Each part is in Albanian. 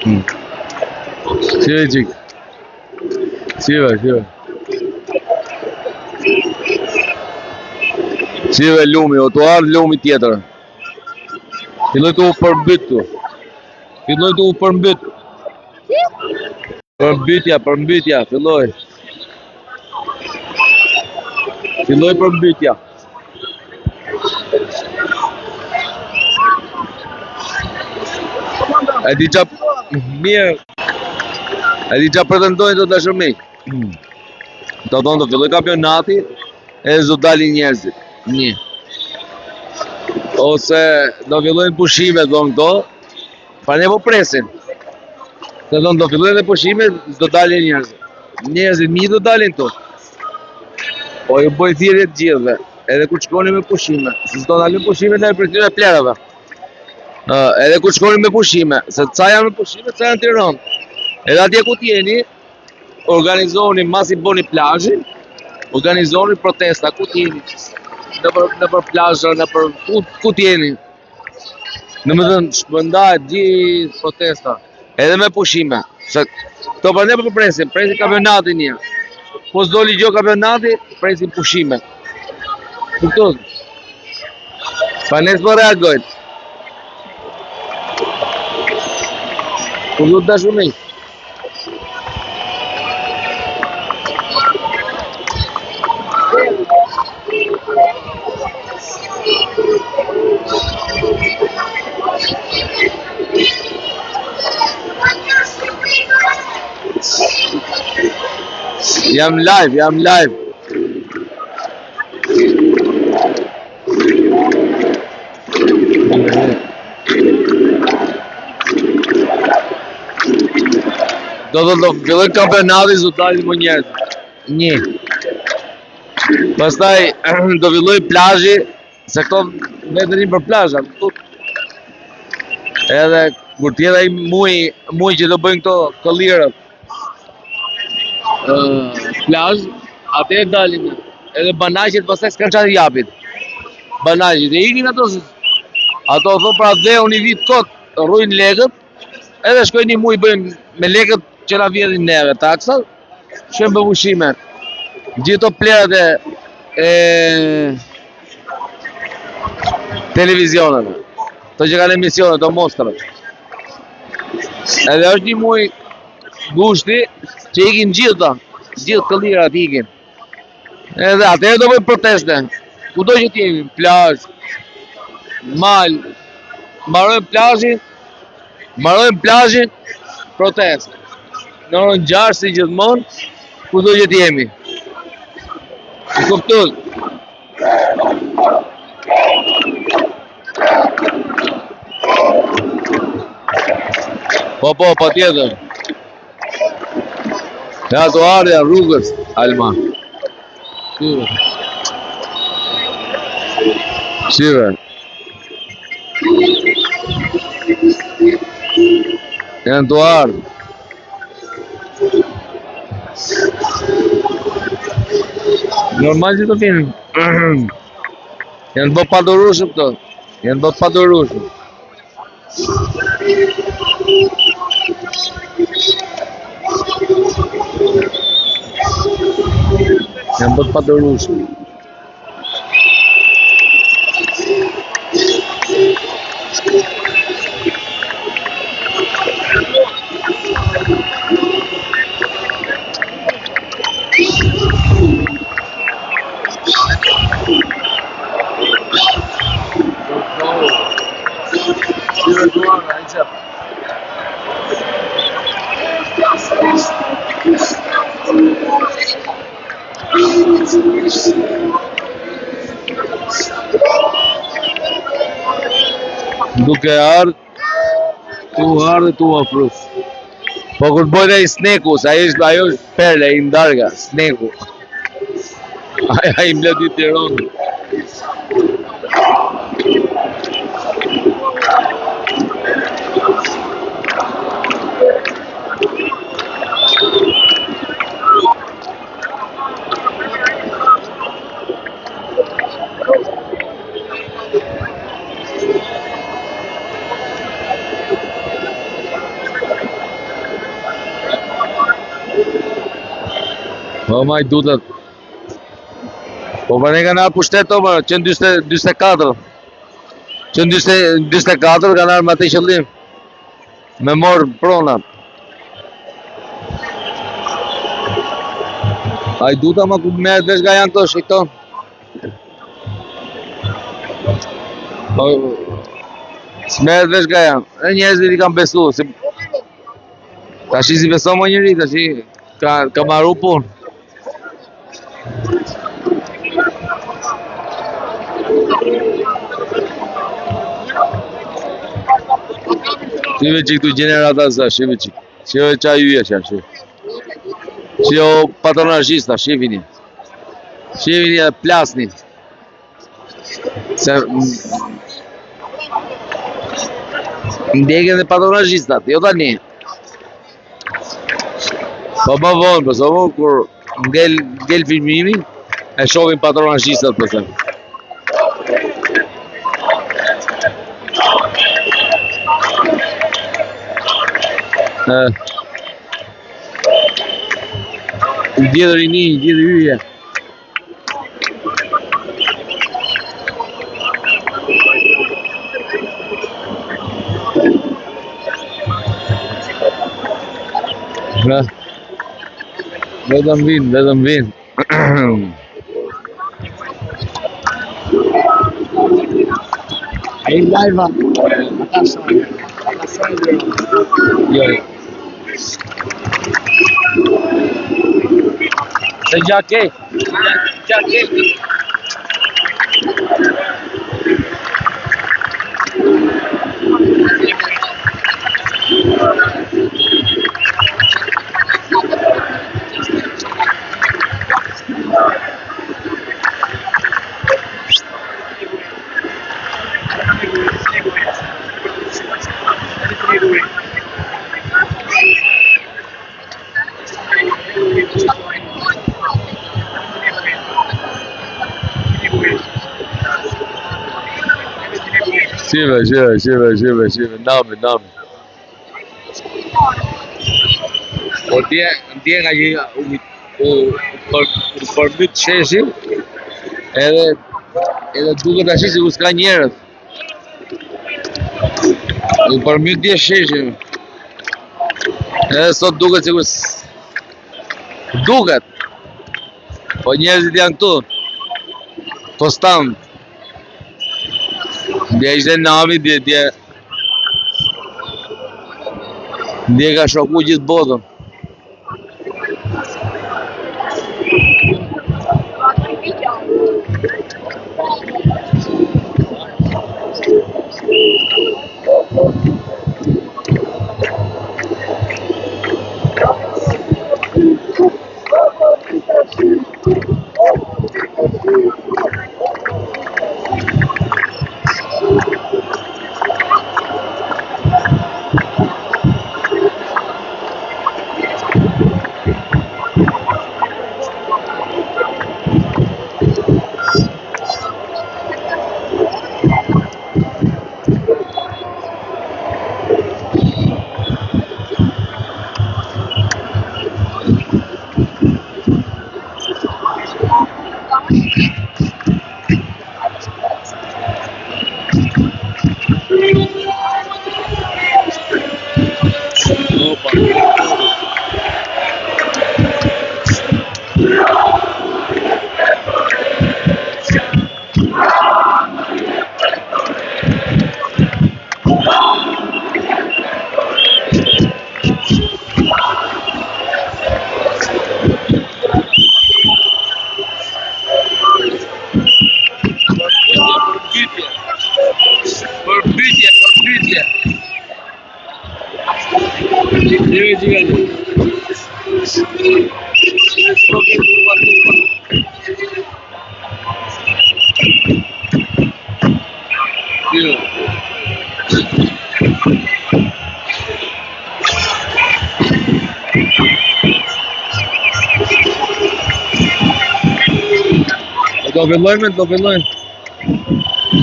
Shive qik. Shive. Shive lumi, o të ardhë lumi tjetër. Filloj të u përmbyt tu. Përmbytja, filloj. Filloj përmbytja. E di qa mirë. E di qa pretendojnë të dashërmi. Do thonë të filloj kampionati e do dalin njerëzit. Një. Ose do fillojnë pushime, thonë këto. Pa ne po presin. Se thonë do fillojnë dhe pushime, do dalin njerëzit. Njerëzit mi do dalin to. Po ju bëj thirrje të gjithëve. Edhe kur shkoni me pushime. Se s'do dalin pushime në përtyre plerave. Edhe kur shkoni me pushime, se ca janë me pushime, ca janë në Tiranë. Edhe atje ku t'jeni, organizoni mas i boni plazhin, organizoni protesta ku t'jeni, në për plazha, në për ku t'jeni. Në më dhënë shpëndajt gjithë protesta, edhe me pushime. Se këto për ne për presin kampionatin një. Po s'doli gjo kampionati, presin pushime. Kupton? Pa ne s'po reagojt. Kur du të dashurni. Jam live. Do filloj kampionati, do dalin më njerëz. Një. Pastaj do filloj plazhi, se këto vetëm për plazha. Edhe kur t'jede ai muj që do bëjnë këto këllirët. Plazh, atë dalin. Edhe banaqet pastaj s'kan çfarë japin. Banaqet e ikin ato thon pra dhe unë vit kot, rrujnë lekët. Edhe shkojnë një muj bëjnë me lekët që na vjedhin neve taksat. Shkojnë për pushime. Gjithë plerat e televizioneve. To që kanë emisione, to mostrat. Edhe është një muj gushti që ikin gjithë këllirat ikin. Edhe atëherë do bëjmë proteste. Kudo që t'jemi, plazh, mal, mbarojmë plazhin, protest. Në orën 6 si gjithmonë, kudo që t'jemi. I kupton? Po, pa tjetër. Ja të ardhja rrugës, Alma. Shive. Janë të ardhë. Normal që të finë. Janë bë padorushëm këto. Janë bë padorushëm. Duke ardhë, tu ardhë tu afrus. Po kur bojnë e sneku, se ajo është perle, i ndarga, sneku. Aja i mbledi Tiranë. Po ma i dutet. Po për ne ka nërë pushtet to më, që në 24. Që në 24 ka nërë më të qëllim. Me morë prona. A i duta ma ku merët vesh nga janë të shikton. S'merët vesh nga janë. E njerëzit i kam besu. Ta shi si beso më njëri, ta shi ka marru pun. Shive që këtu generata sa, shive që. Shive qa juja që, shive. Shive o patronajista, shive një. Shive një plasni. Se... Ndjekën dhe patronajistat, jo ta një. Po më vonë, përso më kur ngell filmimi, e shohin patronajistat përse. Djetër i një, djetër yje. Vedëm vinë. E live-a, ata sajnë. Jo. Se gjake. Shive, nami. Po tje nga që u përmyt sheshi, edhe duket ashtë si ku s'ka njerët. U përmyt tje sheshi. Edhe sot duket si ku duket. Po njerëzit janë këtu. Konstant. Dje ishte nami, dje ka shoku gjithë botën.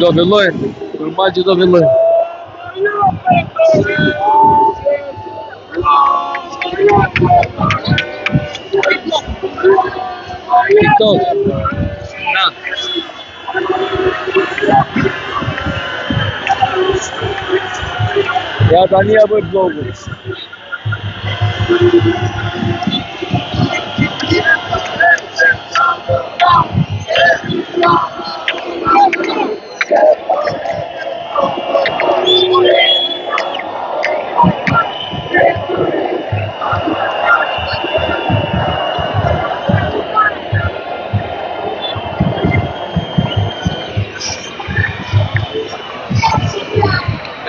Do fillojmë. Normal që do fillojmë. tot. Na. Ja tani ja bëj vlogun.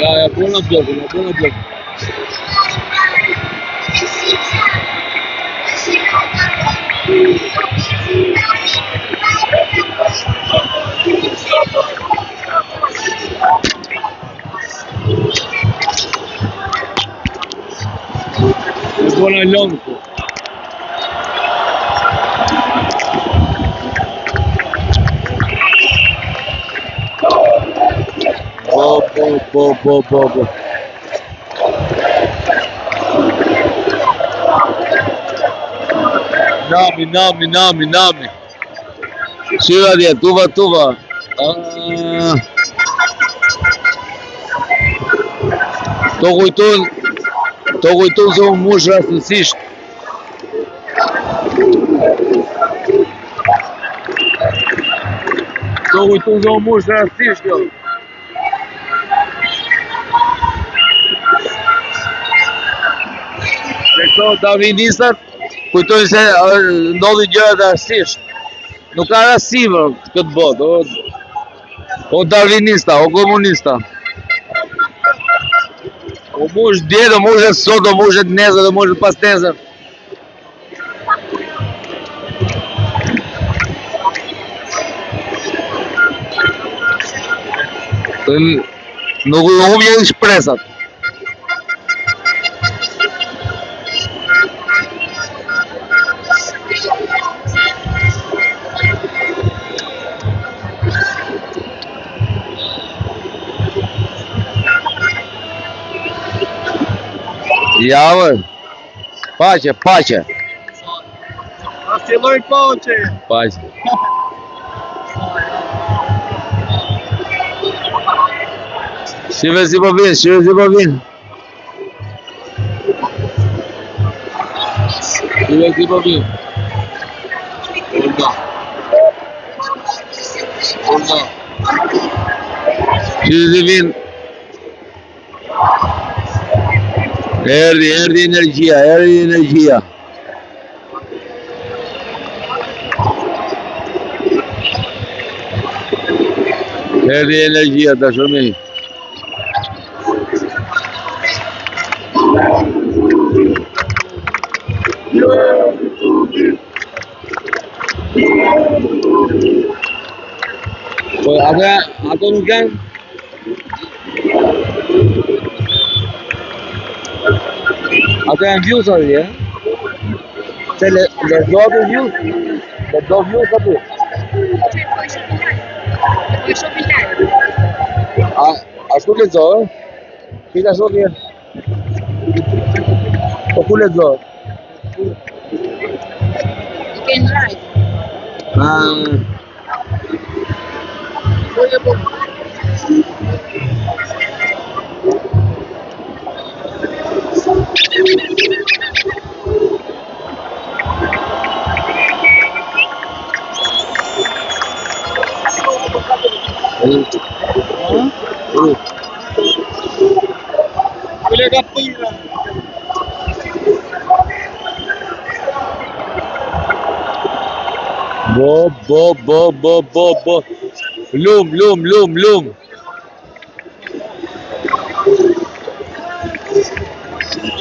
Ja, buona vlogun, buona vlogun. Buona longo. Bo. Nami. Shiva dia, tuva. To kujton se unë mush rastësisht. Jo. Se këto darwinistat kujtojnë se ndodhin gjërat rastësisht. Nuk ka rastësi këtë botë, o darwinista, o komunista. O mush dje, do mushet sot, do mushet nesër, do mushet pas nesër. Nuk humbje shpresat. Ja, pace. A filloj pace. Pace. Shive si po vin. Orda. Shive si vin. Erdi energia. Erdi energia ta shumë. Po ato nuk janë. Ato janë views aty, Se lexohet views? Lexohet views aty. Ashtu lexohet? Ti ashtu vjen. Po ku lexohet? You can write. Bo.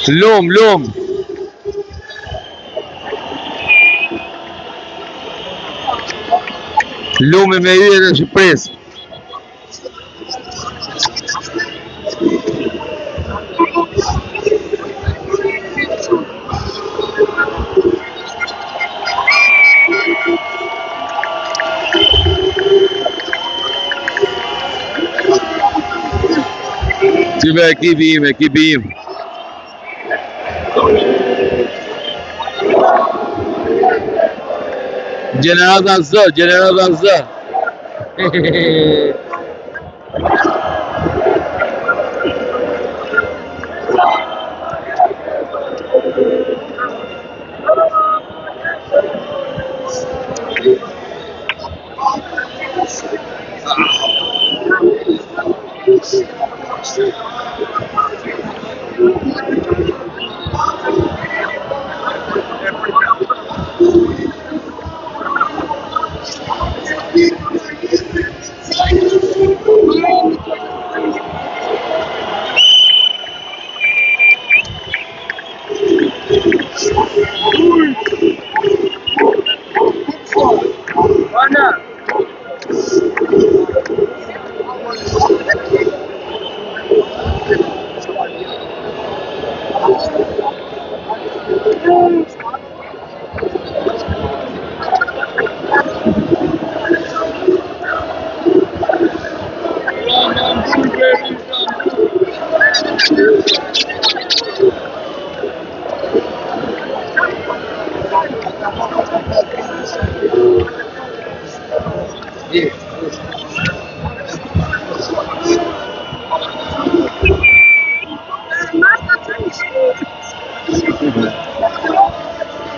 Lum. Lumi me yje në Shqipërisë. Si me ekipi im. Gjenerata Z, gjenerata Z.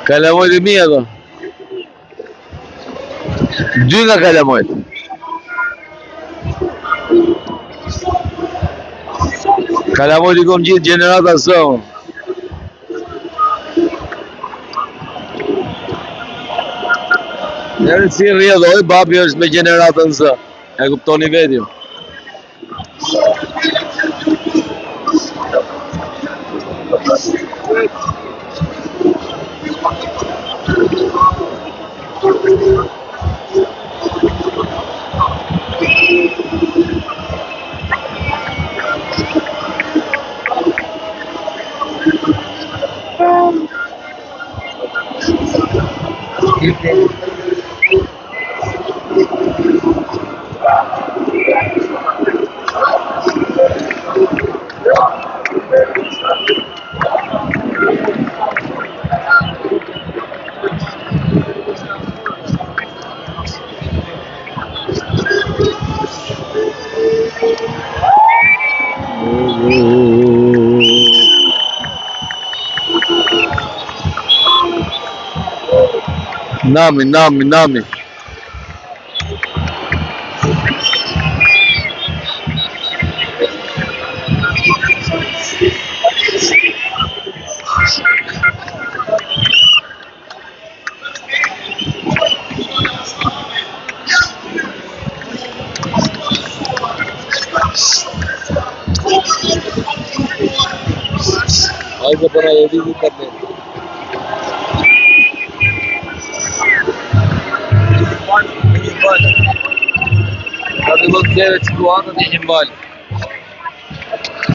Kalamojt e mija do. Dy nga kalamojt. Kalamojt I kom gjithë gjenerata Z. Njerë si rrjedhoj, babi është me gjeneratën Z. E kuptoni vetë ju. Nami, nami, nami. Haydi para yedi karne. Hadi bak evet, bu anda diyeceğim bari.